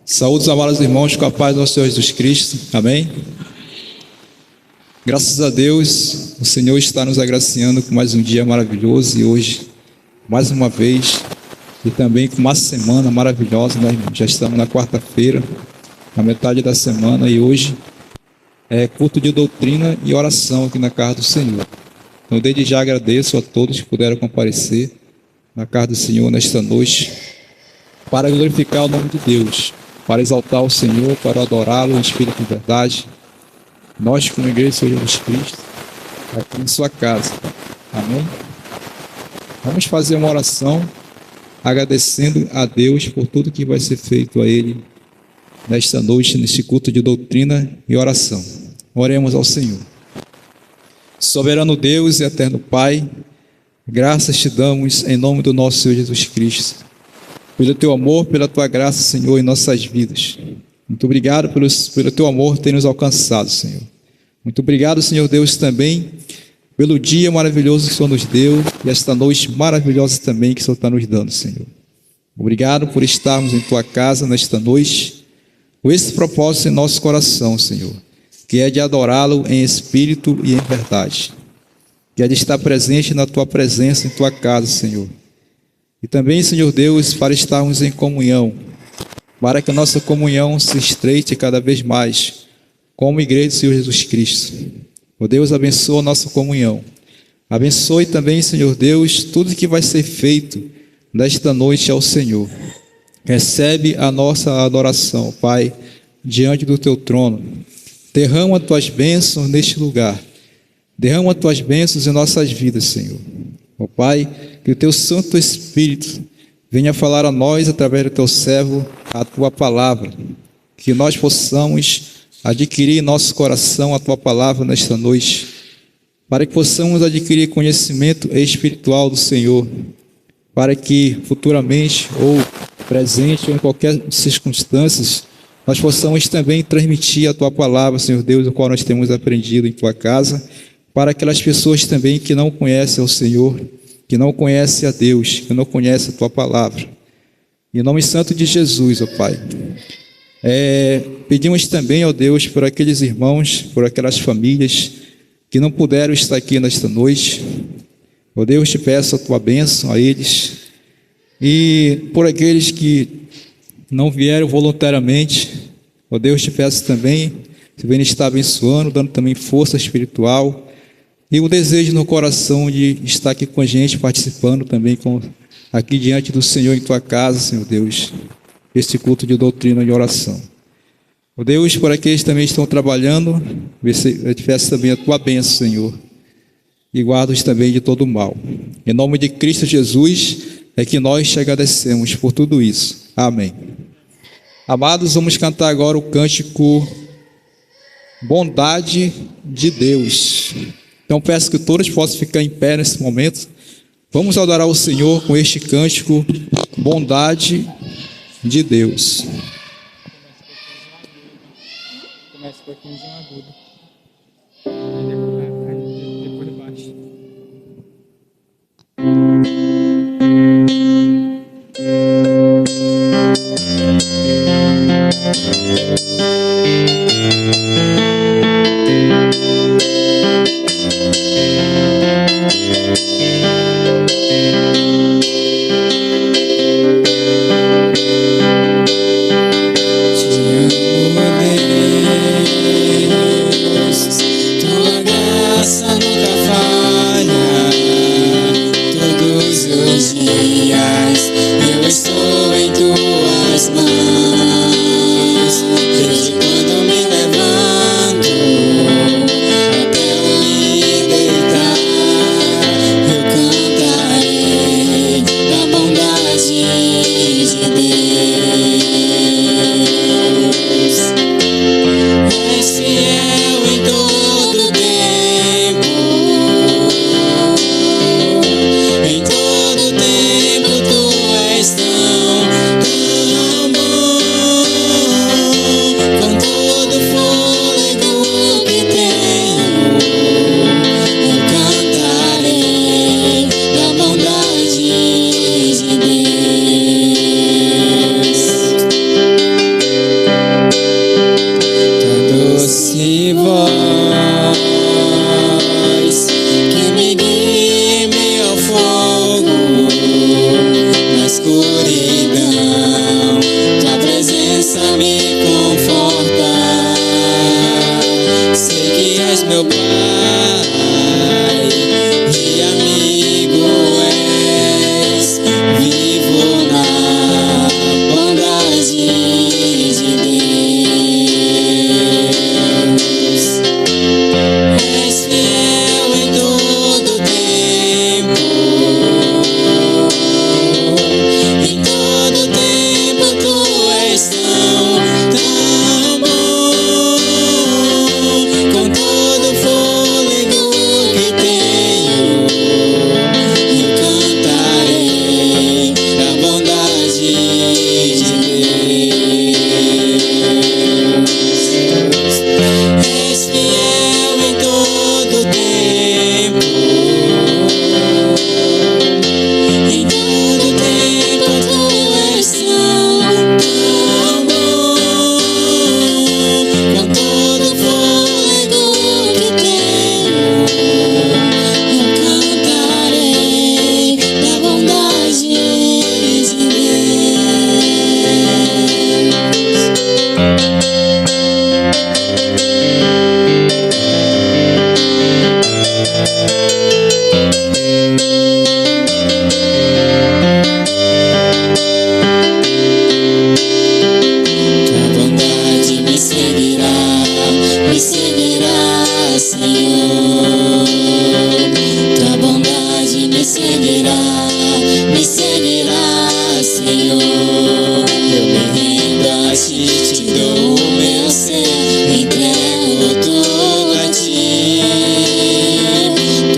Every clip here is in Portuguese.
Saúde, amados irmãos, com a paz do nosso Senhor Jesus Cristo. Amém? Graças a Deus, o Senhor está nos agraciando com mais um dia maravilhoso e hoje, mais uma vez, e também com uma semana maravilhosa, né, irmão? Já estamos na quarta-feira, na metade da semana, e hoje é culto de doutrina e oração aqui na casa do Senhor. Então, desde já agradeço a todos que puderam comparecer na casa do Senhor nesta noite, para glorificar o nome de Deus, para exaltar o Senhor, para adorá-lo em espírito e verdade. Nós, como igreja do Senhor Jesus Cristo, aqui em sua casa. Amém? Vamos fazer uma oração agradecendo a Deus por tudo que vai ser feito a Ele nesta noite, neste culto de doutrina e oração. Oremos ao Senhor. Soberano Deus e eterno Pai, graças te damos em nome do nosso Senhor Jesus Cristo, pelo teu amor, pela tua graça, Senhor, em nossas vidas. Muito obrigado pelo teu amor ter nos alcançado, Senhor. Muito obrigado, Senhor Deus, também pelo dia maravilhoso que o Senhor nos deu e esta noite maravilhosa também que o Senhor está nos dando, Senhor. Obrigado por estarmos em tua casa nesta noite, com esse propósito em nosso coração, Senhor, que é de adorá-lo em espírito e em verdade, que é de estar presente na tua presença, em tua casa, Senhor. E também, Senhor Deus, para estarmos em comunhão, para que a nossa comunhão se estreite cada vez mais, como igreja do Senhor Jesus Cristo. Ó Deus, abençoa a nossa comunhão. Abençoe também, Senhor Deus, tudo que vai ser feito nesta noite ao Senhor. Recebe a nossa adoração, Pai, diante do teu trono. Derrama as tuas bênçãos neste lugar. Derrama as tuas bênçãos em nossas vidas, Senhor. Ó Pai, que o teu Santo Espírito venha falar a nós, através do teu servo, a tua palavra. Que nós possamos adquirir em nosso coração a tua palavra nesta noite, para que possamos adquirir conhecimento espiritual do Senhor, para que futuramente, ou presente, ou em qualquer circunstância, nós possamos também transmitir a tua palavra, Senhor Deus, o qual nós temos aprendido em tua casa, para aquelas pessoas também que não conhecem o Senhor, que não conhecem a Deus, que não conhecem a tua palavra. Em nome santo de Jesus, ó Pai. Pedimos também, ó Deus, por aqueles irmãos, por aquelas famílias que não puderam estar aqui nesta noite. Ó Deus, te peço a tua bênção a eles. E por aqueles que não vieram voluntariamente, ó Deus, te peço também, que venha estar abençoando, dando também força espiritual e o desejo no coração de estar aqui com a gente, participando também aqui diante do Senhor em tua casa, Senhor Deus, este culto de doutrina e oração. Ó Deus, por aqueles também estão trabalhando, eu te peço também a tua bênção, Senhor, e guarda-os também de todo o mal. Em nome de Cristo Jesus é que nós te agradecemos por tudo isso. Amém. Amados, vamos cantar agora o cântico Bondade de Deus. Então peço que todos possam ficar em pé nesse momento. Vamos adorar o Senhor com este cântico Bondade de Deus. Começa com a quinzinha aguda. Depois de baixo. Em todo tempo tu és tão bom. a ti, te dou o meu ser, entrego tudo a ti.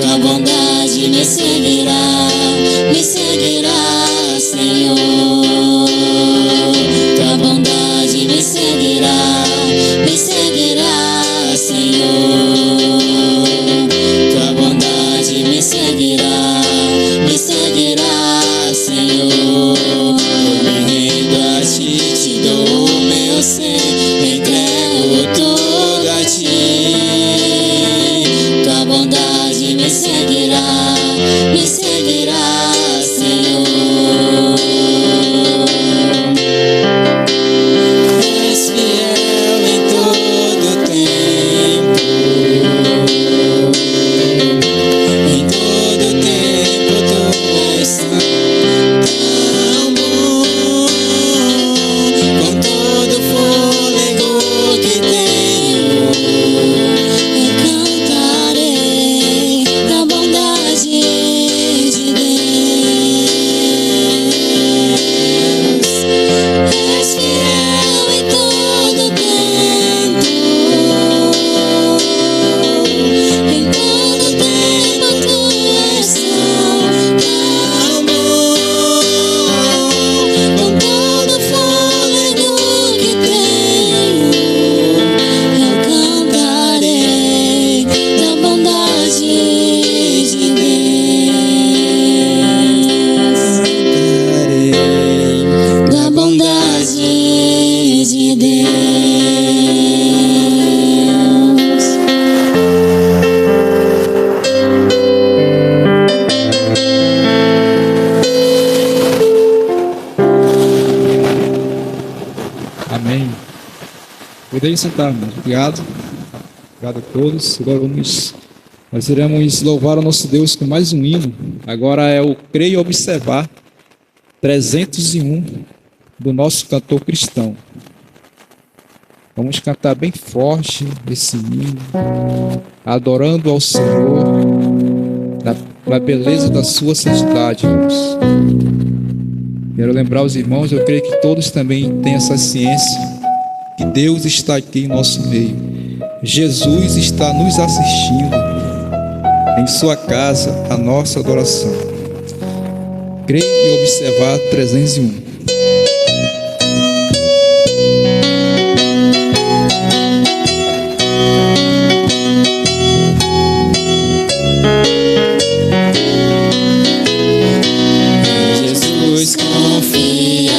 Tua bondade me seguirá, Senhor. Tua bondade me seguirá, Senhor. Tua bondade me seguirá, Senhor. Eu me rendo a ti, te dou o meu ser, entrego tudo a ti. Tua bondade me seguirá, Senhor. És fiel em todo tempo, em todo tempo tu és tão bom. Com todo fôlego que tenho, eu cantarei da bondade de Deus. És fiel em todo tempo, em todo tempo tu és tão bom. Com todo fôlego que tenho, eu cantarei da bondade de Deus. Da bondade de Deus. Amém. Podem sentar, irmãos. Obrigado. Obrigado a todos. Agora nós iremos louvar o nosso Deus com mais um hino. Agora é o Creio e Observar 301 do nosso cantor cristão. Vamos cantar bem forte esse hino, adorando ao Senhor na beleza da sua santidade, irmãos. Quero lembrar os irmãos, eu creio que todos também têm essa ciência, que Deus está aqui em nosso meio. Jesus está nos assistindo em sua casa, a nossa adoração. Creio e Observar 301. Jesus confia,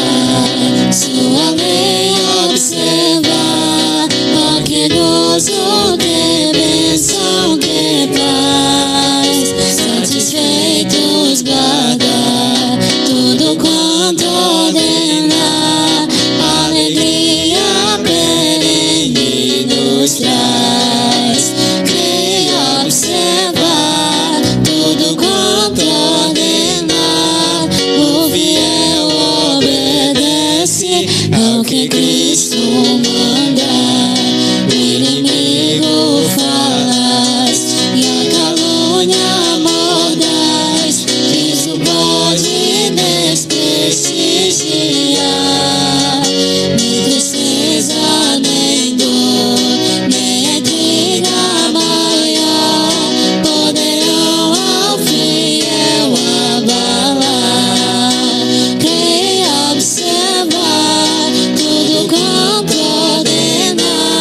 sua lei observar. Oh, que gozo, que bênção, que paz. Satisfeitos guardar tudo quanto ordenar. Alegria perene nos traz. Creia observar tudo quanto ordenar. O fiel obedece ao que Cristo manda. O inimigo falaz e a calúnia mordaz. Isso pode desprestigiar. Nem tristeza, nem dor, nem intriga maior poderão ao fiel abalar. Creia observar tudo quanto ordenar.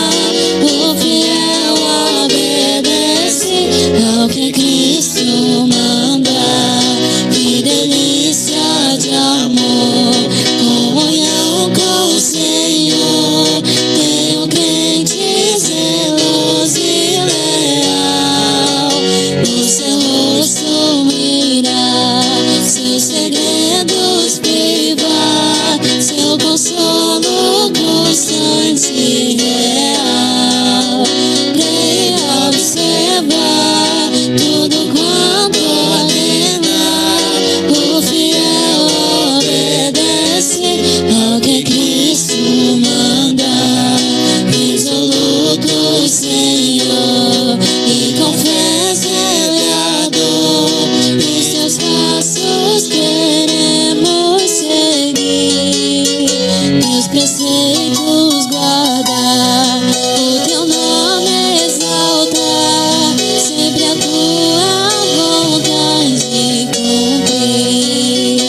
feitos guardar, o teu nome exaltar, sempre a tua vontade cumprir.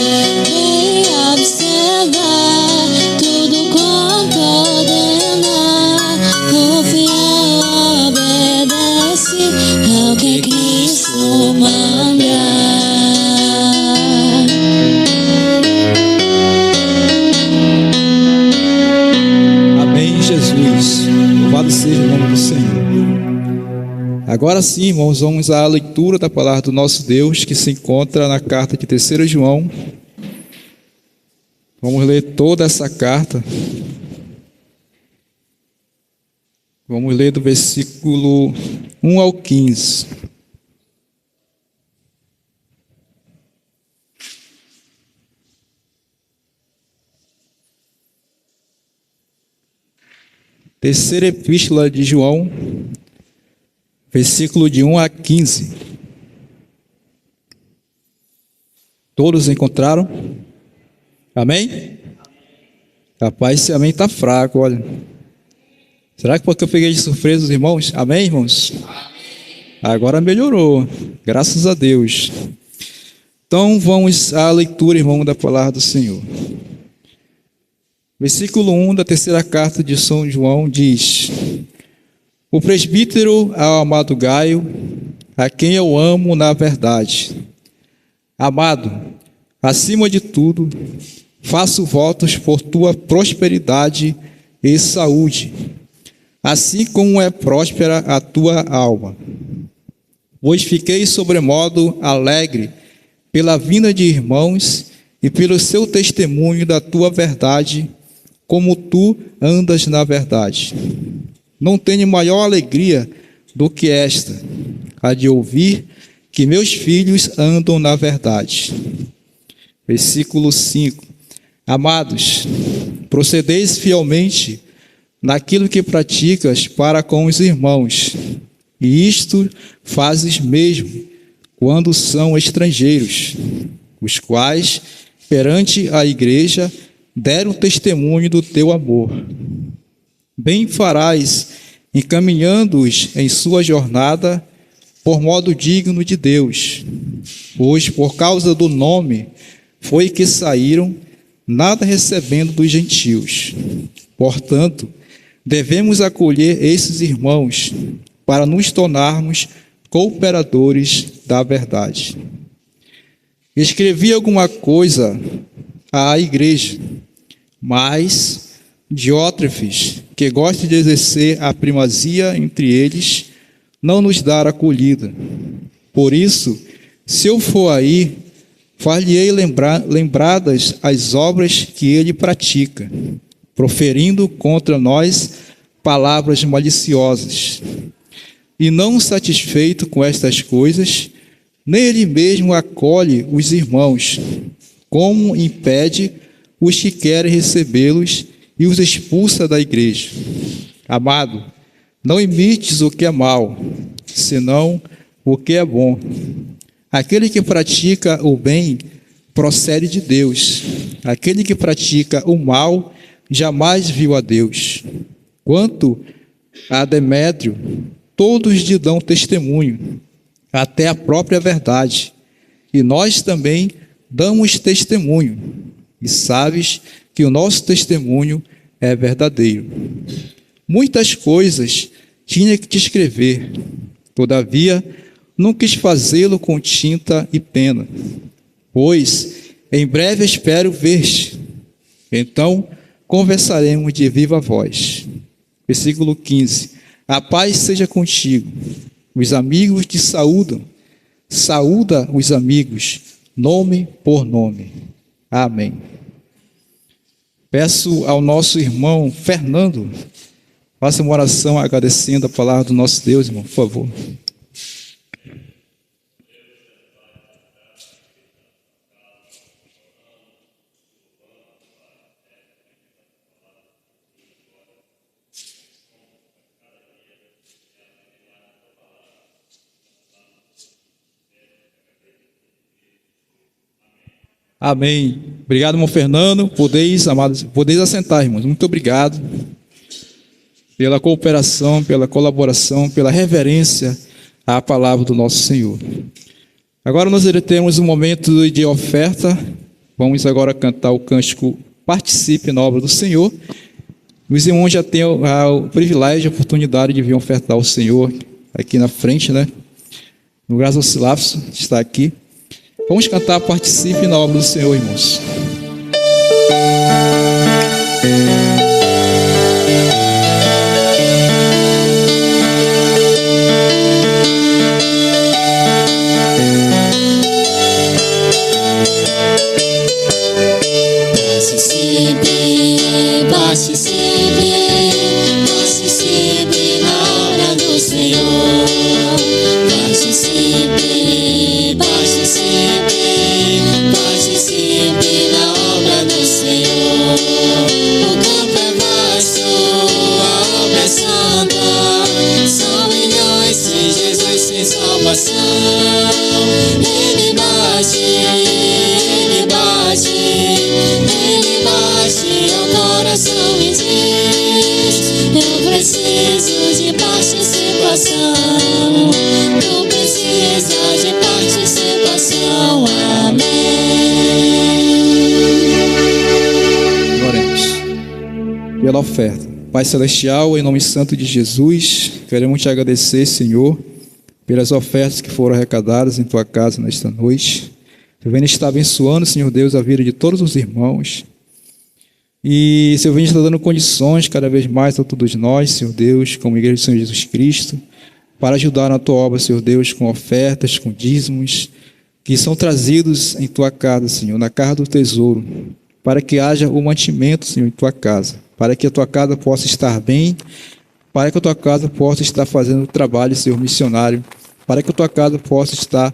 Vem observar tudo quanto ordenar, o fiel obedece ao que Cristo mandar. Amém, Jesus. Louvado seja o nome do Senhor. Agora sim, irmãos, vamos à leitura da palavra do nosso Deus, que se encontra na carta de 3 João. Vamos ler toda essa carta. Vamos ler do versículo 1 ao 15. Terceira epístola de João, versículo de 1 a 15. Todos encontraram? Amém? Rapaz, esse amém está fraco, olha. Será que porque eu peguei de surpresa os irmãos? Amém, irmãos? Agora melhorou, graças a Deus. Então vamos à leitura, irmão, da palavra do Senhor. Versículo 1 da terceira carta de São João diz: o presbítero ao amado Gaio, a quem eu amo na verdade. Amado, acima de tudo, faço votos por tua prosperidade e saúde, assim como é próspera a tua alma. Pois fiquei sobremodo alegre pela vinda de irmãos e pelo seu testemunho da tua verdade, como tu andas na verdade. Não tenho maior alegria do que esta, a de ouvir que meus filhos andam na verdade. Versículo 5. Amados, procedeis fielmente naquilo que praticas para com os irmãos, e isto fazes mesmo quando são estrangeiros, os quais, perante a igreja, deram testemunho do teu amor. Bem farás, encaminhando-os em sua jornada, por modo digno de Deus, pois por causa do nome foi que saíram, nada recebendo dos gentios. Portanto, devemos acolher esses irmãos, para nos tornarmos cooperadores da verdade. Escrevi alguma coisa à igreja, mas Diótrefes, que gosta de exercer a primazia entre eles, não nos dará acolhida. Por isso, se eu for aí, far-lhe-ei lembradas as obras que ele pratica, proferindo contra nós palavras maliciosas. E não satisfeito com estas coisas, nem ele mesmo acolhe os irmãos, como impede os que querem recebê-los e os expulsa da igreja. Amado, não imites o que é mal, senão o que é bom. Aquele que pratica o bem procede de Deus. Aquele que pratica o mal jamais viu a Deus. Quanto a Demétrio, todos lhe dão testemunho, até a própria verdade. E nós também damos testemunho. E sabes que o nosso testemunho é verdadeiro. Muitas coisas tinha que te escrever, todavia não quis fazê-lo com tinta e pena, pois em breve espero ver-te. Então conversaremos de viva voz. Versículo 15. A paz seja contigo. Os amigos te saúdam. Saúda os amigos, nome por nome. Amém. Peço ao nosso irmão Fernando, faça uma oração agradecendo a palavra do nosso Deus, irmão, por favor. Amém. Obrigado, irmão Fernando. Podeis, amados, podeis assentar, irmãos. Muito obrigado pela cooperação, pela colaboração, pela reverência à palavra do nosso Senhor. Agora nós temos um momento de oferta. Vamos agora cantar o cântico Participe na Obra do Senhor. Os irmãos já têm o privilégio, a oportunidade de vir ofertar ao Senhor aqui na frente, né? No Graça Oscilafso está aqui. Vamos cantar Participe na Obra do Senhor, irmãos. Participe na obra do Senhor. Participe na obra do Senhor. O campo é vasto, a obra é santa. São milhões sem Jesus, sem salvação. Ele bate, ele bate, ele bate ao coração e diz: eu preciso de participação. Tu precisas de participação. Amém. Oremos pela oferta. Pai Celestial, em nome santo de Jesus, queremos te agradecer, Senhor, pelas ofertas que foram arrecadadas em tua casa nesta noite. Tu vem estar abençoando, Senhor Deus, a vida de todos os irmãos. E Senhor, vem estar dando condições cada vez mais a todos nós, Senhor Deus, como Igreja do Senhor Jesus Cristo, para ajudar na tua obra, Senhor Deus, com ofertas, com dízimos, que são trazidos em tua casa, Senhor, na casa do tesouro, para que haja o mantimento, Senhor, em tua casa, para que a tua casa possa estar bem, para que a tua casa possa estar fazendo o trabalho, Senhor, missionário, para que a tua casa possa estar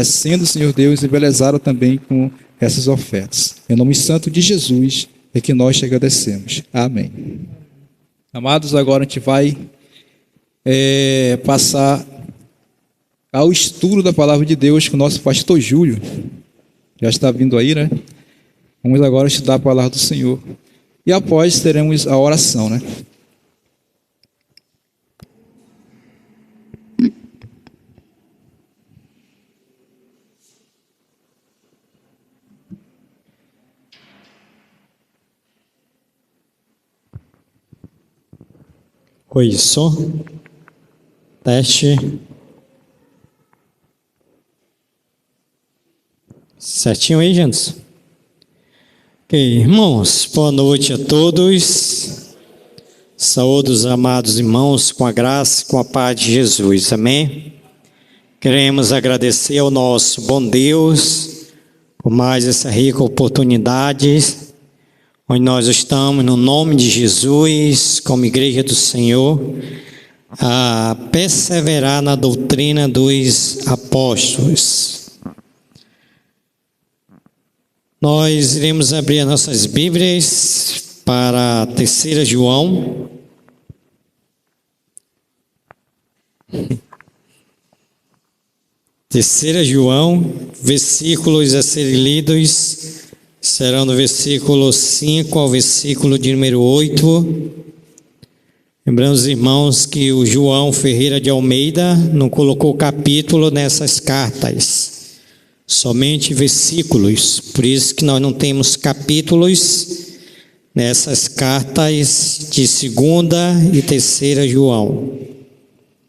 sendo, Senhor Deus, embelezada também com essas ofertas. Em nome santo de Jesus é que nós te agradecemos. Amém. Amados, agora a gente vai passar ao estudo da palavra de Deus com o nosso pastor Júlio. Já está vindo aí, né? Vamos agora estudar a palavra do Senhor. E após teremos a oração, né? Oi, som. Teste. Certinho aí, gente? Ok, irmãos, boa noite a todos. Saúdo os amados irmãos com a graça e com a paz de Jesus, amém? Queremos agradecer ao nosso bom Deus por mais essa rica oportunidade, onde nós estamos, no nome de Jesus, como Igreja do Senhor, a perseverar na doutrina dos apóstolos. Nós iremos abrir as nossas Bíblias para 3 João. Terceira João, versículos a serem lidos serão do versículo 5 ao versículo de número 8. Lembrando os irmãos que o João Ferreira de Almeida não colocou capítulo nessas cartas, somente versículos. Por isso que nós não temos capítulos nessas cartas de 2ª e 3ª João.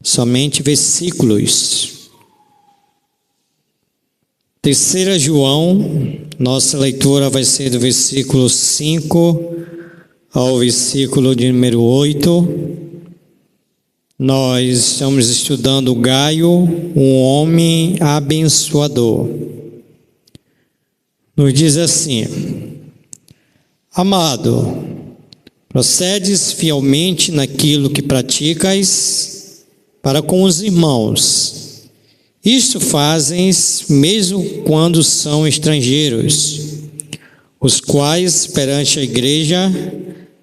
Somente versículos. 3ª João, nossa leitura vai ser do versículo 5 ao versículo de número 8. Nós estamos estudando Gaio, um homem abençoador. Nos diz assim: amado, procedes fielmente naquilo que praticas para com os irmãos. Isto fazes mesmo quando são estrangeiros, os quais perante a igreja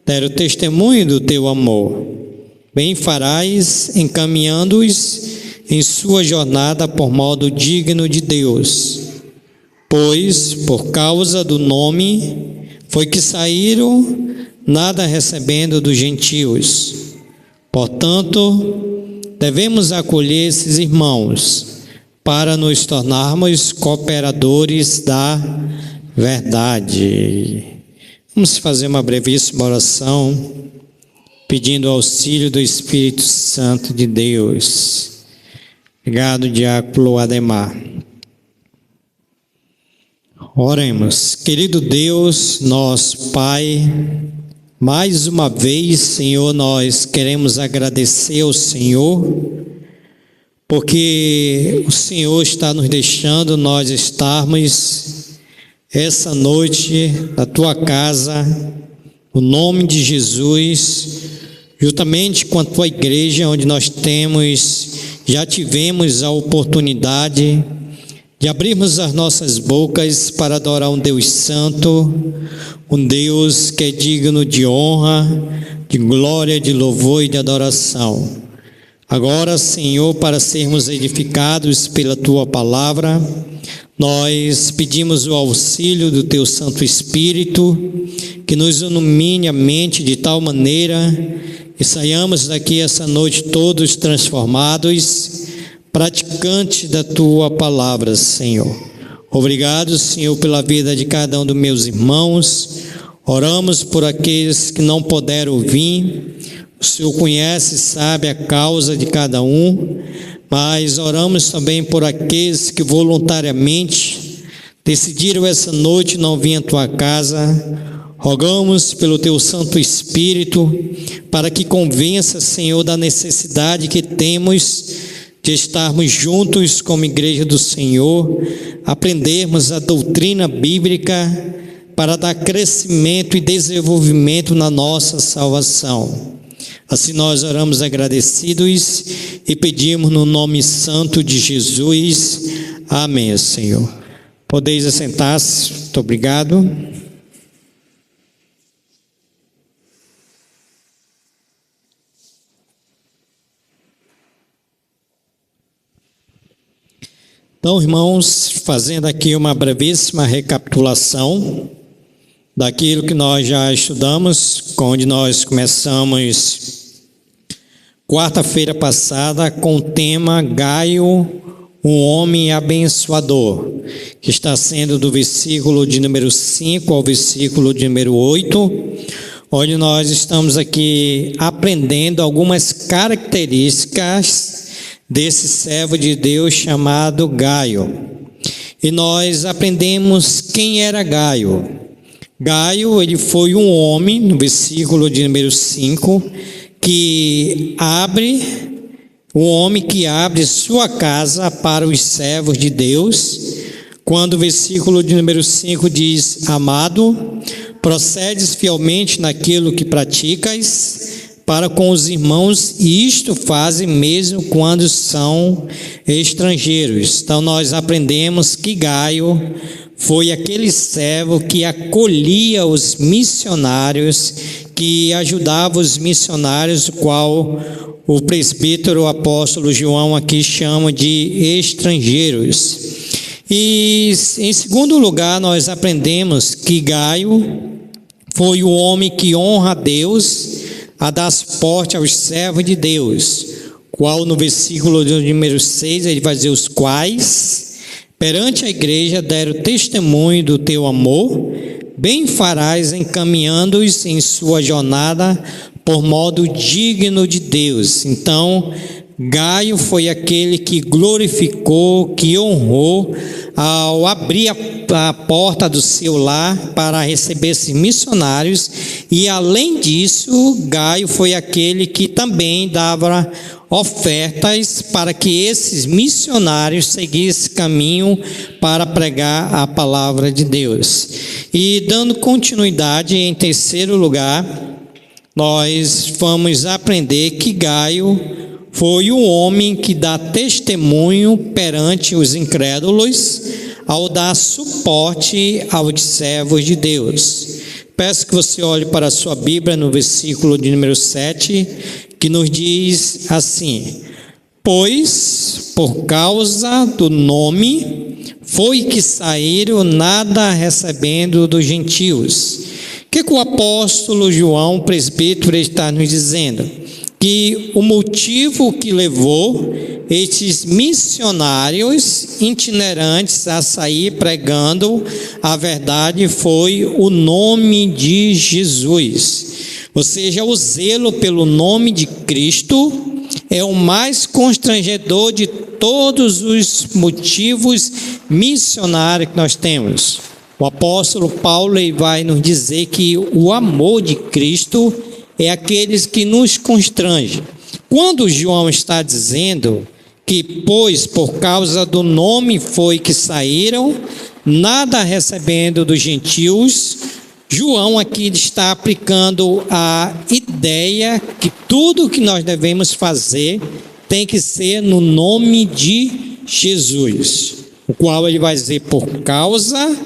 deram testemunho do teu amor. Bem farás encaminhando-os em sua jornada por modo digno de Deus, Pois, por causa do nome, foi que saíram, nada recebendo dos gentios. Portanto, devemos acolher esses irmãos, para nos tornarmos cooperadores da verdade. Vamos fazer uma brevíssima oração, pedindo auxílio do Espírito Santo de Deus. Obrigado, Diácono Ademar. Oremos. Querido Deus, nosso Pai, mais uma vez, Senhor, nós queremos agradecer ao Senhor, porque o Senhor está nos deixando nós estarmos essa noite na Tua casa, no nome de Jesus, juntamente com a Tua igreja, onde nós já tivemos a oportunidade de abrirmos as nossas bocas para adorar um Deus santo, um Deus que é digno de honra, de glória, de louvor e de adoração. Agora, Senhor, para sermos edificados pela Tua palavra, nós pedimos o auxílio do Teu Santo Espírito, que nos ilumine a mente de tal maneira que saiamos daqui essa noite todos transformados, praticantes da Tua palavra, Senhor. Obrigado, Senhor, pela vida de cada um dos meus irmãos. Oramos por aqueles que não puderam vir. O Senhor conhece e sabe a causa de cada um, mas oramos também por aqueles que voluntariamente decidiram essa noite não vir à Tua casa. Rogamos pelo Teu Santo Espírito para que convença, Senhor, da necessidade que temos de estarmos juntos como igreja do Senhor, aprendermos a doutrina bíblica para dar crescimento e desenvolvimento na nossa salvação. Assim nós oramos agradecidos e pedimos no nome santo de Jesus. Amém, Senhor. Podeis assentar-se. Muito obrigado. Então, irmãos, fazendo aqui uma brevíssima recapitulação daquilo que nós já estudamos, onde nós começamos quarta-feira passada com o tema Gaio, um homem abençoador, que está sendo do versículo de número 5 ao versículo de número 8, onde nós estamos aqui aprendendo algumas características desse servo de Deus chamado Gaio. E nós aprendemos quem era Gaio. Gaio, ele foi um homem, no versículo de número 5, um homem que abre sua casa para os servos de Deus, quando o versículo de número 5 diz: amado, procedes fielmente naquilo que praticas para com os irmãos, e isto fazem mesmo quando são estrangeiros. Então nós aprendemos que Gaio foi aquele servo que acolhia os missionários, que ajudava os missionários, o qual o presbítero, o apóstolo João aqui chama de estrangeiros. E em segundo lugar, nós aprendemos que Gaio foi o homem que honra a Deus, a dar suporte aos servos de Deus, qual no versículo de número 6 ele vai dizer: os quais perante a igreja deram testemunho do teu amor, bem farás encaminhando-os em sua jornada por modo digno de Deus. Então, Gaio foi aquele que glorificou, que honrou, ao abrir a porta do seu lar para receber esses missionários, e além disso, Gaio foi aquele que também dava ofertas para que esses missionários seguissem caminho para pregar a palavra de Deus. E dando continuidade, em terceiro lugar, nós vamos aprender que Gaio foi um homem que dá testemunho perante os incrédulos ao dar suporte aos servos de Deus. Peço que você olhe para a sua Bíblia no versículo de número 7, que nos diz assim: pois por causa do nome foi que saíram, nada recebendo dos gentios. O que o apóstolo João, presbítero, está nos dizendo? Que o motivo que levou estes missionários itinerantes a sair pregando a verdade foi o nome de Jesus. Ou seja, o zelo pelo nome de Cristo é o mais constrangedor de todos os motivos missionários que nós temos. O apóstolo Paulo ele vai nos dizer que o amor de Cristo é aqueles que nos constrange. Quando João está dizendo que, pois, por causa do nome foi que saíram, nada recebendo dos gentios, João aqui está aplicando a ideia que tudo que nós devemos fazer tem que ser no nome de Jesus, o qual ele vai dizer por causa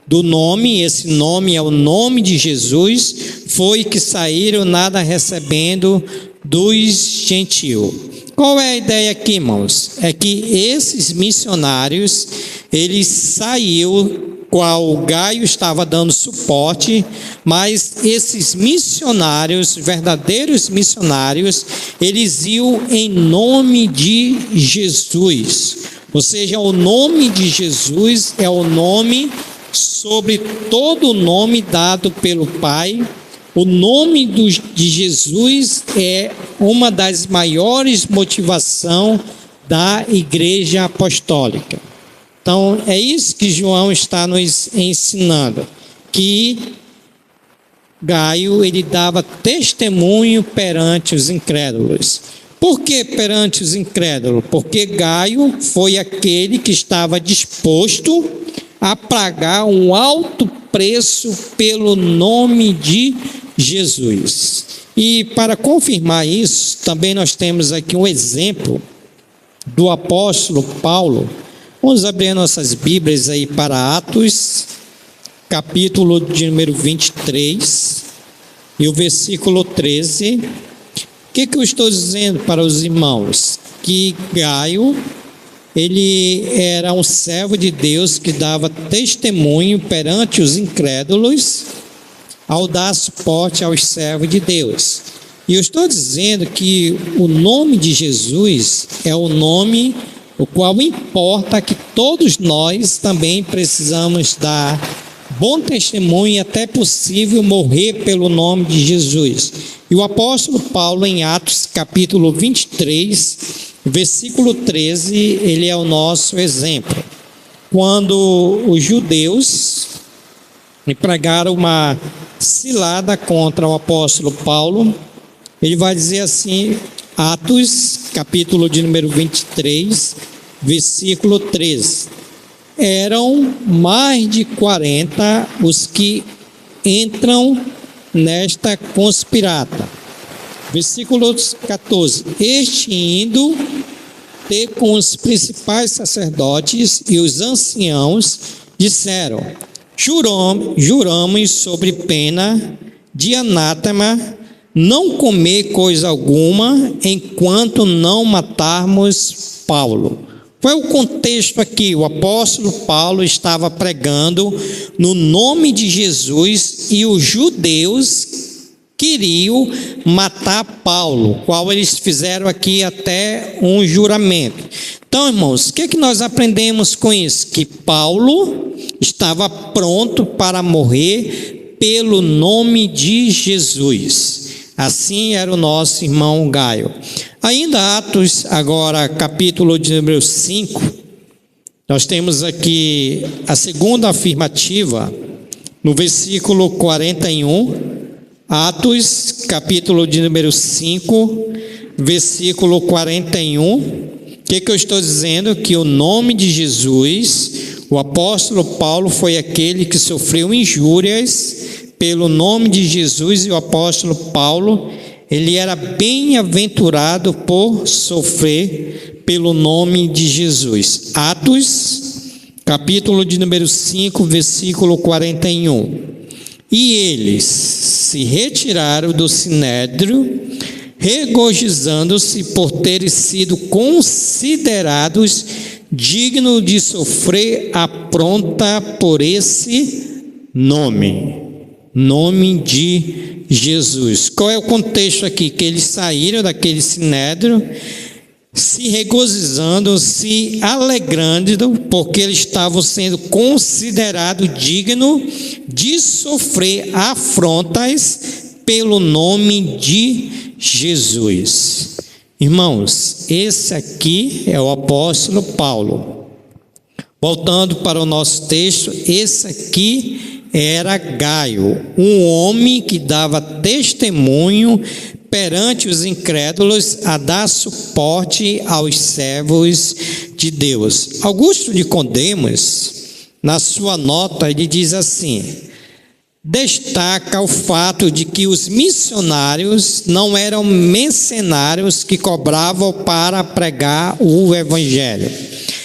do nome, esse nome é o nome de Jesus, foi que saíram nada recebendo dos gentios. Qual é a ideia aqui, irmãos? É que esses missionários, eles saíram, qual Gaio estava dando suporte, mas esses missionários, verdadeiros missionários, eles iam em nome de Jesus. Ou seja, o nome de Jesus é o nome sobre todo o nome dado pelo Pai. O nome de Jesus é uma das maiores motivações da Igreja Apostólica. Então, é isso que João está nos ensinando, que Gaio, ele dava testemunho perante os incrédulos. Por que perante os incrédulos? Porque Gaio foi aquele que estava disposto a pagar um alto preço pelo nome de Jesus. E para confirmar isso, também nós temos aqui um exemplo do apóstolo Paulo. Vamos abrir nossas Bíblias aí para Atos, capítulo de número 23, e o versículo 13. O que eu estou dizendo para os irmãos? Que Gaio, ele era um servo de Deus que dava testemunho perante os incrédulos ao dar suporte aos servos de Deus. E eu estou dizendo que o nome de Jesus é o nome o qual importa que todos nós também precisamos dar bom testemunho e até possível morrer pelo nome de Jesus. E o apóstolo Paulo, em Atos capítulo 23, versículo 13, ele é o nosso exemplo. Quando os judeus pregaram uma cilada contra o apóstolo Paulo, ele vai dizer assim, Atos, capítulo de número 23, versículo 13. Eram mais de 40 os que entram nesta conspirata. Versículo 14. Este indo ter com os principais sacerdotes e os anciãos, disseram, juramos sobre pena de anátema não comer coisa alguma enquanto não matarmos Paulo. Qual é o contexto aqui? O apóstolo Paulo estava pregando no nome de Jesus e os judeus queriam matar Paulo, qual eles fizeram aqui até um juramento. Então, irmãos, o que é que nós aprendemos com isso? Que Paulo estava pronto para morrer pelo nome de Jesus. Assim era o nosso irmão Gaio. Ainda Atos, agora capítulo de número 5, nós temos aqui a segunda afirmativa, no versículo 41, Atos, capítulo de número 5, versículo 41. O que eu estou dizendo? Que o nome de Jesus, o apóstolo Paulo foi aquele que sofreu injúrias pelo nome de Jesus, e o apóstolo Paulo, ele era bem-aventurado por sofrer pelo nome de Jesus. Atos, capítulo de número 5, versículo 41. E eles se retiraram do sinédrio, regozijando-se por terem sido considerados digno de sofrer afronta por esse nome de Jesus. Qual é o contexto aqui? Que eles saíram daquele sinédrio se regozijando, se alegrando, porque eles estavam sendo considerados dignos de sofrer afrontas pelo nome de Jesus. Irmãos, esse aqui é o apóstolo Paulo. Voltando para o nosso texto, esse aqui era Gaio, um homem que dava testemunho perante os incrédulos a dar suporte aos servos de Deus. Augusto Nicodemos, na sua nota, ele diz assim: destaca o fato de que os missionários não eram mercenários que cobravam para pregar o evangelho.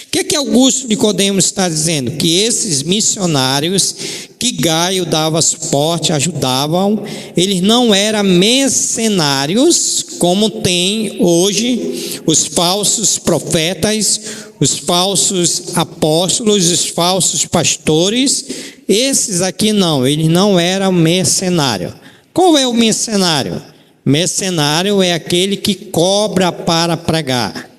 O que Augusto Nicodemos está dizendo? Que esses missionários que Gaio dava suporte, ajudavam, eles não eram mercenários, como tem hoje os falsos profetas, os falsos apóstolos, os falsos pastores. Esses aqui não, eles não eram mercenários. Qual é o mercenário? Mercenário é aquele que cobra para pregar.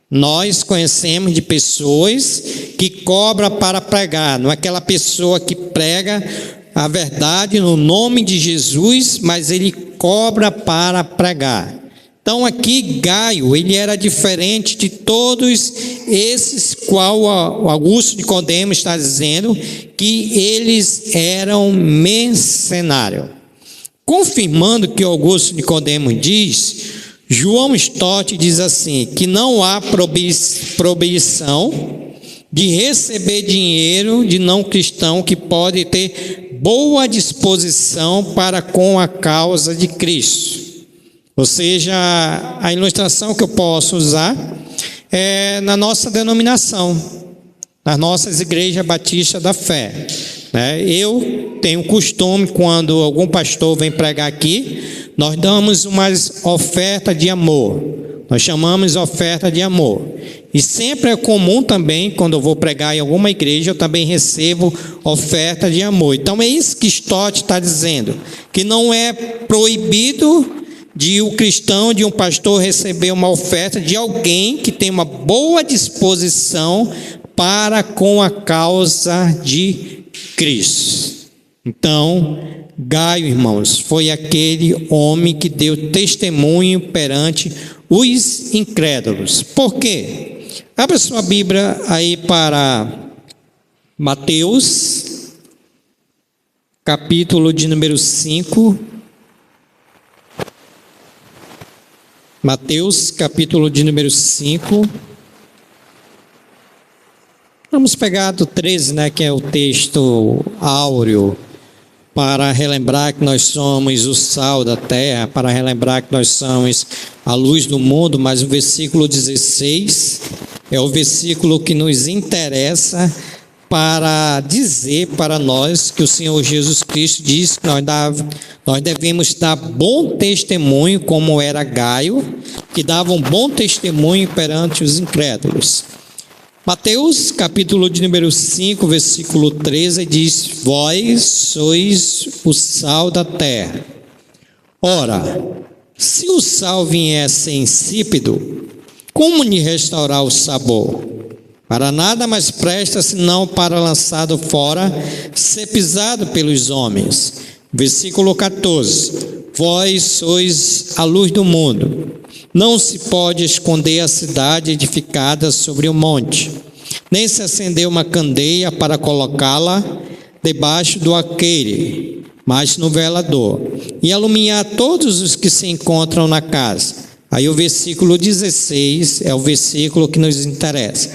Nós conhecemos de pessoas que cobram para pregar, não é aquela pessoa que prega a verdade no nome de Jesus, mas ele cobra para pregar. Então aqui Gaio, ele era diferente de todos esses qual o Augusto Nicodemos está dizendo que eles eram mercenários. Confirmando o que Augusto Nicodemos diz, João Stott diz assim, que não há proibição de receber dinheiro de não cristão que pode ter boa disposição para com a causa de Cristo. Ou seja, a ilustração que eu posso usar é na nossa denominação, nas nossas igrejas batistas da fé. Eu tenho costume, quando algum pastor vem pregar aqui, nós damos uma oferta de amor. Nós chamamos oferta de amor. E sempre é comum também, quando eu vou pregar em alguma igreja, eu também recebo oferta de amor. Então é isso que Stott está dizendo, que não é proibido de um cristão, de um pastor receber uma oferta de alguém que tem uma boa disposição para com a causa de Cristo. Então, Gaio, irmãos, foi aquele homem que deu testemunho perante os incrédulos. Por quê? Abra sua Bíblia aí para Mateus, capítulo de número 5. Mateus, capítulo de número 5. Vamos pegar do 13, que é o texto áureo, para relembrar que nós somos o sal da terra, para relembrar que nós somos a luz do mundo, mas o versículo 16 é o versículo que nos interessa para dizer para nós que o Senhor Jesus Cristo diz que nós devemos dar bom testemunho, como era Gaio, que dava um bom testemunho perante os incrédulos. Mateus, capítulo de número 5, versículo 13, diz: vós sois o sal da terra. Ora, se o sal viesse insípido, como lhe restaurar o sabor? Para nada mais presta, senão para lançado fora, ser pisado pelos homens. Versículo 14: vós sois a luz do mundo. Não se pode esconder a cidade edificada sobre um monte, nem se acender uma candeia para colocá-la debaixo do alqueire, mas no velador, e alumiar todos os que se encontram na casa. Aí o versículo 16 é o versículo que nos interessa.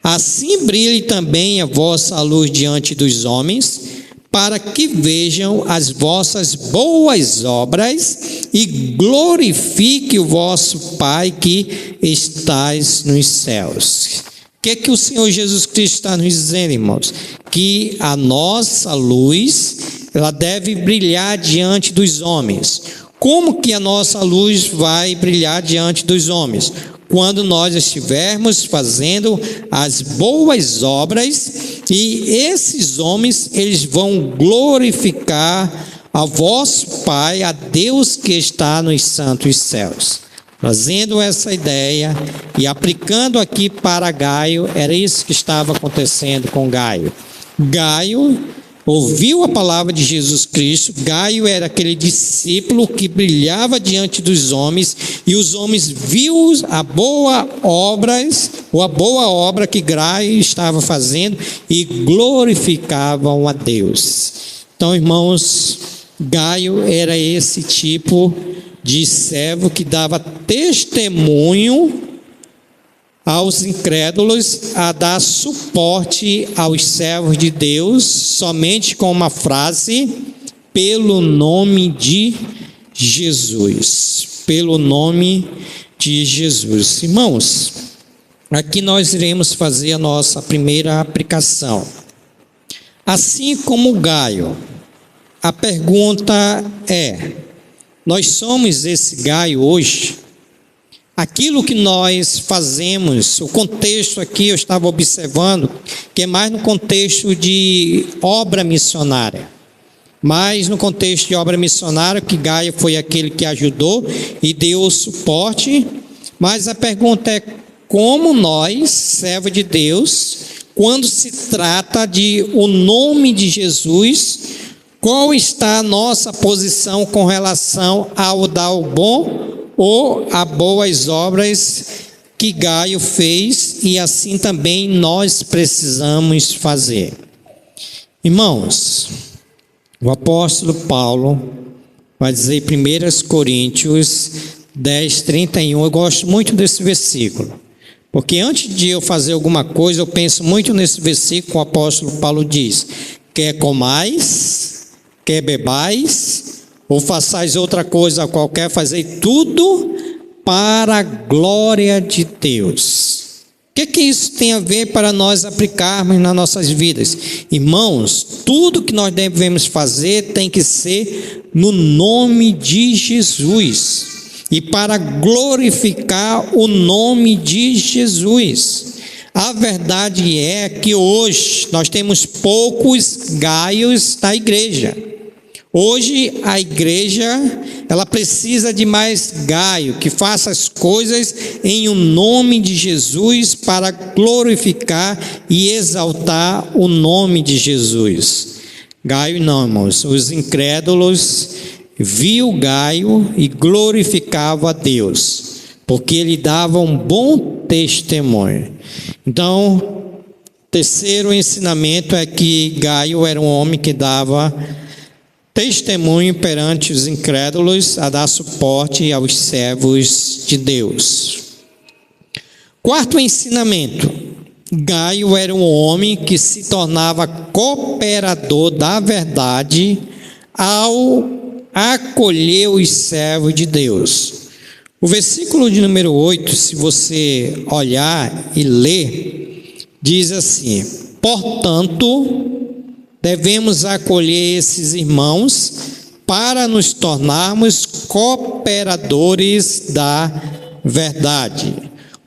Assim brilhe também a vossa luz diante dos homens, para que vejam as vossas boas obras e glorifique o vosso Pai que estais nos céus. O que o Senhor Jesus Cristo está nos dizendo, irmãos? Que a nossa luz, ela deve brilhar diante dos homens. Como que a nossa luz vai brilhar diante dos homens? quando nós estivermos fazendo as boas obras, e esses homens, eles vão glorificar a vosso Pai, a Deus que está nos santos céus. Trazendo essa ideia e aplicando aqui para Gaio, era isso que estava acontecendo com Gaio. Gaio ouviu a palavra de Jesus Cristo. Gaio era aquele discípulo que brilhava diante dos homens, e os homens viam a boa obra que Gaio estava fazendo e glorificavam a Deus. Então, irmãos, Gaio era esse tipo de servo que dava testemunho aos incrédulos, a dar suporte aos servos de Deus, somente com uma frase: pelo nome de Jesus. Pelo nome de Jesus. Irmãos, aqui nós iremos fazer a nossa primeira aplicação. Assim como Gaio, a pergunta é: nós somos esse Gaio hoje? Aquilo que nós fazemos, o contexto aqui eu estava observando, que é mais no contexto de obra missionária. Mas no contexto de obra missionária, que Gaio foi aquele que ajudou e deu suporte. Mas a pergunta é: como nós, servos de Deus, quando se trata de o nome de Jesus, qual está a nossa posição com relação ao dar o bom ou a boas obras que Gaio fez, e assim também nós precisamos fazer? Irmãos, o apóstolo Paulo vai dizer em 1 Coríntios 10, 31, eu gosto muito desse versículo, porque antes de eu fazer alguma coisa, eu penso muito nesse versículo. O apóstolo Paulo diz: quer comais, quer bebais, ou façais outra coisa qualquer, fazei tudo para a glória de Deus. O que isso tem a ver para nós aplicarmos nas nossas vidas? Irmãos, tudo que nós devemos fazer tem que ser no nome de Jesus, e para glorificar o nome de Jesus. A verdade é que hoje nós temos poucos Gaios na igreja. Hoje a igreja, ela precisa de mais Gaio, que faça as coisas em o nome de Jesus para glorificar e exaltar o nome de Jesus. Gaio não, irmãos. Os incrédulos viu Gaio e glorificava a Deus, porque ele dava um bom testemunho. Então, terceiro ensinamento é que Gaio era um homem que dava testemunho perante os incrédulos, a dar suporte aos servos de Deus. Quarto ensinamento: Gaio era um homem que se tornava cooperador da verdade ao acolher os servos de Deus. O versículo de número 8, se você olhar e ler, diz assim: portanto, devemos acolher esses irmãos para nos tornarmos cooperadores da verdade.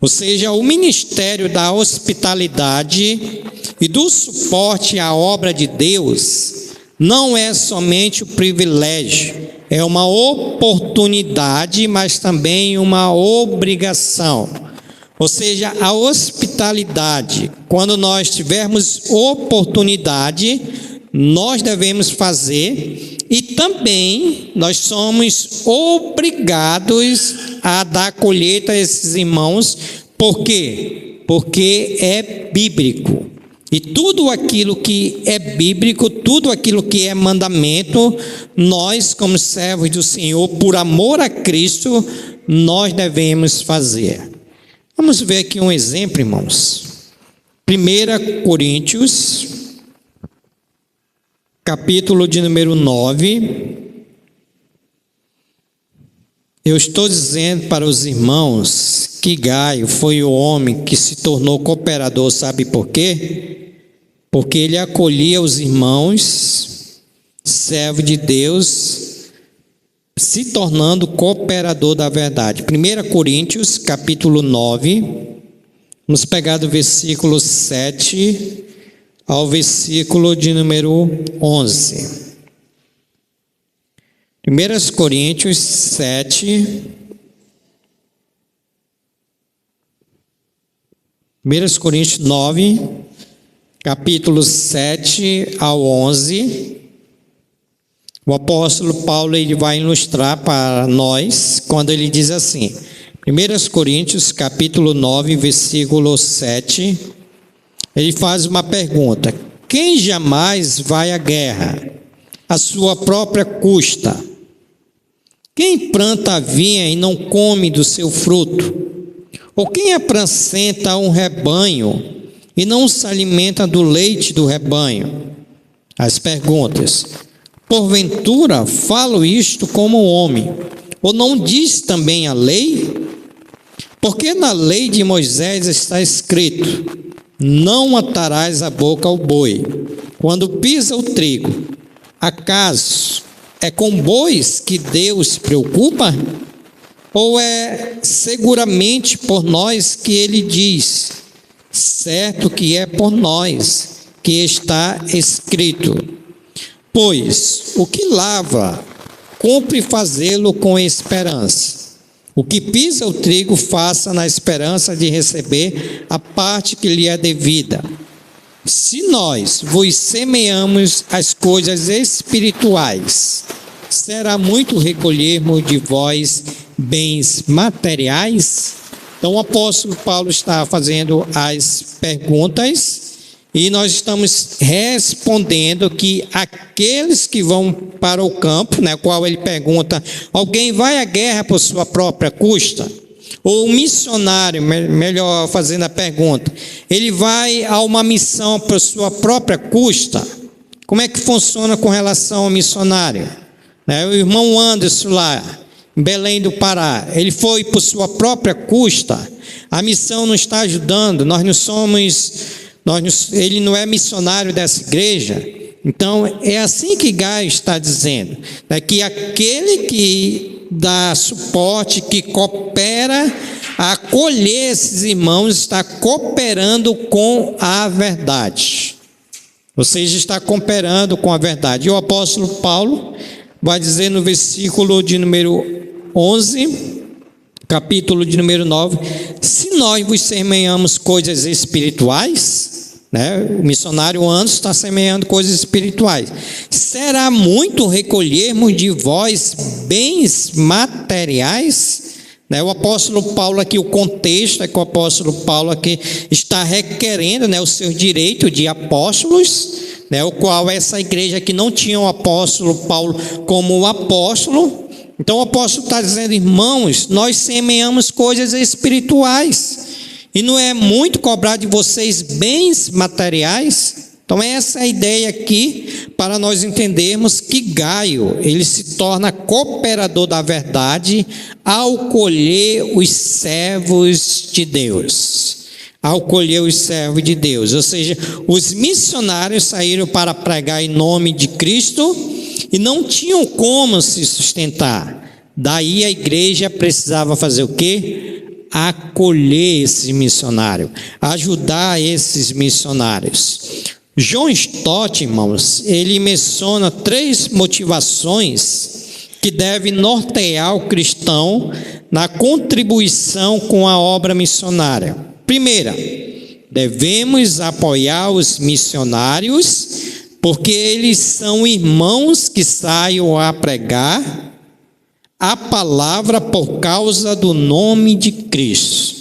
Ou seja, o ministério da hospitalidade e do suporte à obra de Deus não é somente o privilégio, é uma oportunidade, mas também uma obrigação. Ou seja, a hospitalidade, quando nós tivermos oportunidade, nós devemos fazer, e também nós somos obrigados a dar colheita a esses irmãos. Por quê? Porque é bíblico. E tudo aquilo que é bíblico, tudo aquilo que é mandamento, nós, como servos do Senhor, por amor a Cristo, nós devemos fazer. Vamos ver aqui um exemplo, irmãos. 1 Coríntios, capítulo de número 9. Eu estou dizendo para os irmãos que Gaio foi o homem que se tornou cooperador, sabe por quê? Porque ele acolhia os irmãos, servo de Deus, se tornando cooperador da verdade. 1 Coríntios, capítulo 9, vamos pegar do versículo 7 ao versículo de número 11. 1 Coríntios 7, 1 Coríntios 9, capítulo 7 ao 11, o apóstolo Paulo ele vai ilustrar para nós quando ele diz assim, 1 Coríntios capítulo 9, versículo 7, ele faz uma pergunta: quem jamais vai à guerra à sua própria custa? Quem planta a vinha e não come do seu fruto? Ou quem apacenta um rebanho e não se alimenta do leite do rebanho? As perguntas: porventura falo isto como homem, ou não diz também a lei? Porque na lei de Moisés está escrito: não atarás a boca ao boi quando pisa o trigo. Acaso é com bois que Deus se preocupa? Ou é seguramente por nós que ele diz: certo que é por nós que está escrito. Pois o que lava, cumpre fazê-lo com esperança. O que pisa o trigo, faça na esperança de receber a parte que lhe é devida. Se nós vos semeamos as coisas espirituais, será muito recolhermos de vós bens materiais? Então o apóstolo Paulo está fazendo as perguntas e nós estamos respondendo que aqueles que vão para o campo, né, qual ele pergunta: alguém vai à guerra por sua própria custa? Ou um missionário, melhor fazendo a pergunta, ele vai a uma missão por sua própria custa? Como é que funciona com relação ao missionário? O irmão Anderson lá, em Belém do Pará, ele foi por sua própria custa. A missão não está ajudando, ele não é missionário dessa igreja. Então é assim que Gaio está dizendo, que aquele que dá suporte, que coopera a acolher esses irmãos, está cooperando com a verdade. Ou seja, está cooperando com a verdade. E o apóstolo Paulo vai dizer no versículo de número 11, capítulo de número 9, se nós vos semeamos coisas espirituais, o missionário Anderson está semeando coisas espirituais, será muito recolhermos de vós bens materiais? O apóstolo Paulo aqui, o contexto é que o apóstolo Paulo aqui está requerendo o seu direito de apóstolos, o qual essa igreja aqui não tinha o apóstolo Paulo como apóstolo. Então o apóstolo está dizendo: irmãos, nós semeamos coisas espirituais, e não é muito cobrar de vocês bens materiais? Então essa é a ideia aqui, para nós entendermos que Gaio, ele se torna cooperador da verdade ao colher os servos de Deus. Ao colher os servos de Deus, ou seja, os missionários saíram para pregar em nome de Cristo e não tinham como se sustentar. Daí a igreja precisava fazer o quê? Acolher esse missionário, ajudar esses missionários. John Stott, irmãos, ele menciona 3 motivações que devem nortear o cristão na contribuição com a obra missionária. Primeira, devemos apoiar os missionários, porque eles são irmãos que saiam a pregar a palavra por causa do nome de Cristo.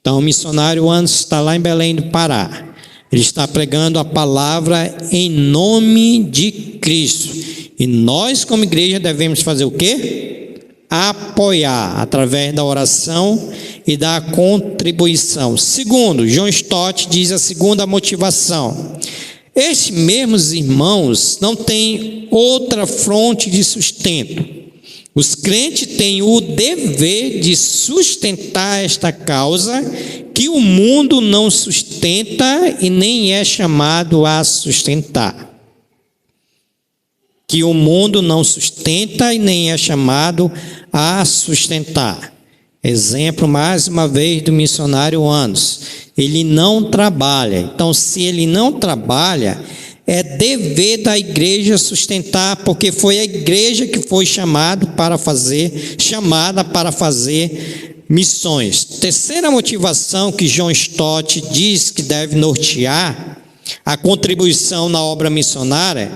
Então o missionário Anderson está lá em Belém do Pará. Ele está pregando a palavra em nome de Cristo. E nós, como igreja, devemos fazer o quê? Apoiar, através da oração e da contribuição. Segundo, John Stott diz a segunda motivação: estes mesmos irmãos não têm outra fonte de sustento. Os crentes têm o dever de sustentar esta causa que o mundo não sustenta e nem é chamado a sustentar. que o mundo não sustenta e nem é chamado a sustentar. Exemplo, mais uma vez, do missionário Anos. Ele não trabalha. Então, se ele não trabalha, é dever da igreja sustentar, porque foi a igreja que foi chamada para fazer missões. Terceira motivação que John Stott diz que deve nortear a contribuição na obra missionária: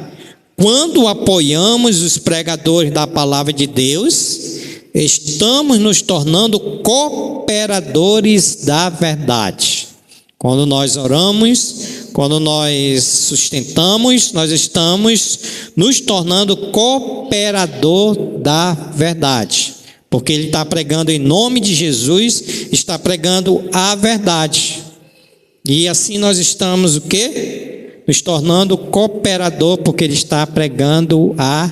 quando apoiamos os pregadores da palavra de Deus, estamos nos tornando cooperadores da verdade. Quando nós oramos, quando nós sustentamos, nós estamos nos tornando cooperador da verdade. Porque ele está pregando em nome de Jesus, está pregando a verdade. E assim nós estamos o quê? Nos tornando cooperador, porque ele está pregando a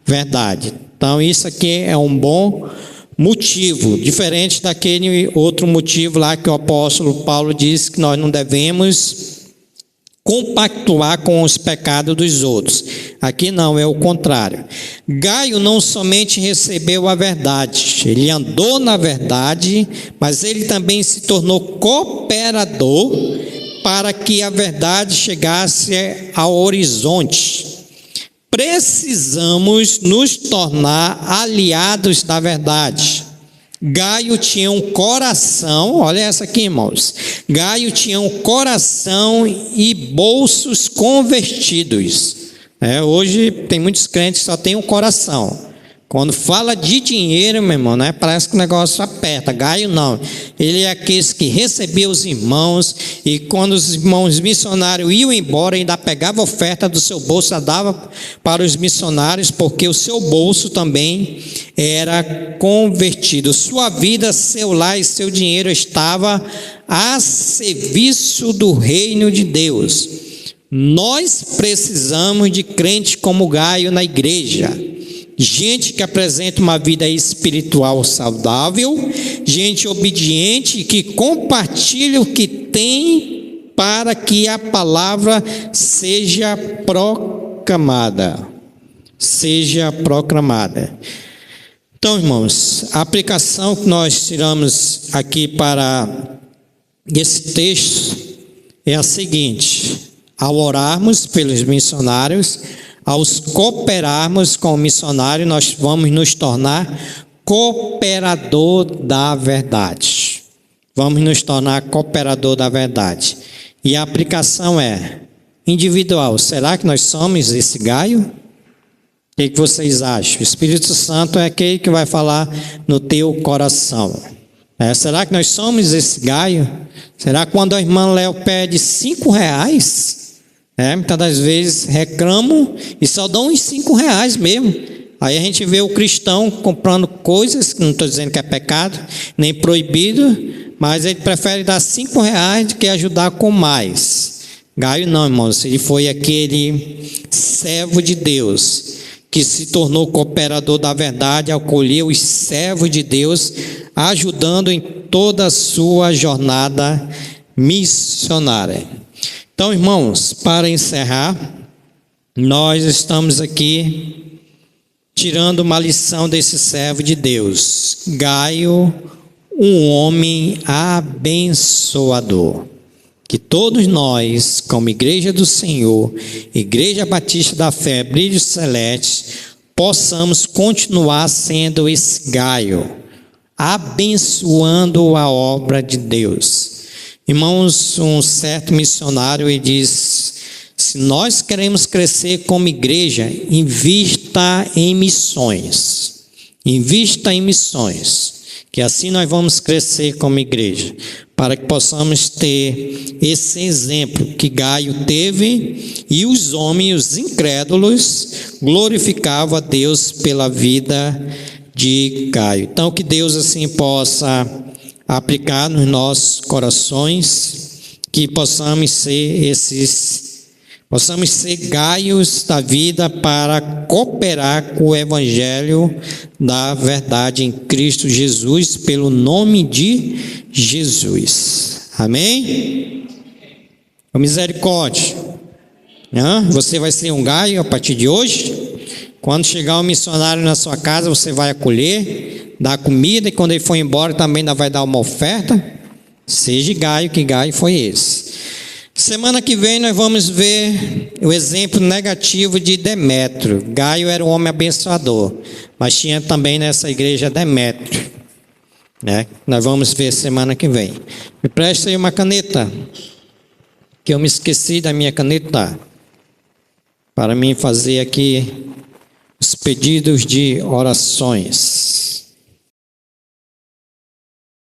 verdade. Então isso aqui é um bom motivo, diferente daquele outro motivo lá que o apóstolo Paulo disse que nós não devemos compactuar com os pecados dos outros. Aqui não, é o contrário. Gaio não somente recebeu a verdade, ele andou na verdade, mas ele também se tornou cooperador para que a verdade chegasse ao horizonte. Precisamos nos tornar aliados da verdade. Gaio tinha um coração, olha essa aqui, irmãos. Gaio tinha um coração e bolsos convertidos. Hoje tem muitos crentes que só têm um coração. Quando fala de dinheiro, meu irmão, parece que o negócio aperta. Gaio não. Ele é aquele que recebia os irmãos, e quando os irmãos missionários iam embora, ainda pegava a oferta do seu bolso, dava para os missionários, porque o seu bolso também era convertido. Sua vida, seu lar e seu dinheiro estava a serviço do reino de Deus. Nós precisamos de crentes como Gaio na igreja. Gente que apresenta uma vida espiritual saudável, gente obediente que compartilha o que tem para que a palavra seja proclamada. Então, irmãos, a aplicação que nós tiramos aqui para esse texto é a seguinte: ao orarmos pelos missionários, ao cooperarmos com o missionário, nós vamos nos tornar cooperador da verdade. Vamos nos tornar cooperador da verdade. E a aplicação é individual. Será que nós somos esse Gaio? O que vocês acham? O Espírito Santo é aquele que vai falar no teu coração. Será que nós somos esse Gaio? Será que quando a irmã Léo pede R$5, muitas das vezes reclamam e só dão uns R$5 mesmo. Aí a gente vê o cristão comprando coisas, que não estou dizendo que é pecado, nem proibido, mas ele prefere dar R$5 do que ajudar com mais. Gaio não, irmãos, ele foi aquele servo de Deus, que se tornou cooperador da verdade, acolheu os servos de Deus, ajudando em toda a sua jornada missionária. Então, irmãos, para encerrar, nós estamos aqui tirando uma lição desse servo de Deus, Gaio, um homem abençoador. Que todos nós, como Igreja do Senhor, Igreja Batista da Fé, Brilho Celeste, possamos continuar sendo esse Gaio, abençoando a obra de Deus. Irmãos, um certo missionário ele diz: se nós queremos crescer como igreja, invista em missões. Invista em missões, que assim nós vamos crescer como igreja, para que possamos ter esse exemplo que Gaio teve, e os homens, os incrédulos, glorificavam a Deus pela vida de Gaio. Então, que Deus assim possa aplicar nos nossos corações, que possamos ser gaios da vida para cooperar com o evangelho da verdade em Cristo Jesus, pelo nome de Jesus. Amém? Com misericórdia. Você vai ser um gaio a partir de hoje? Quando chegar um missionário na sua casa, você vai acolher, dar comida, e quando ele for embora também ainda vai dar uma oferta. Seja Gaio, que Gaio foi esse. Semana que vem nós vamos ver o exemplo negativo de Demétrio. Gaio era um homem abençoador, mas tinha também nessa igreja Demétrio, né? Nós vamos ver semana que vem. Me presta aí uma caneta, que eu me esqueci da minha caneta, para mim fazer aqui os pedidos de orações.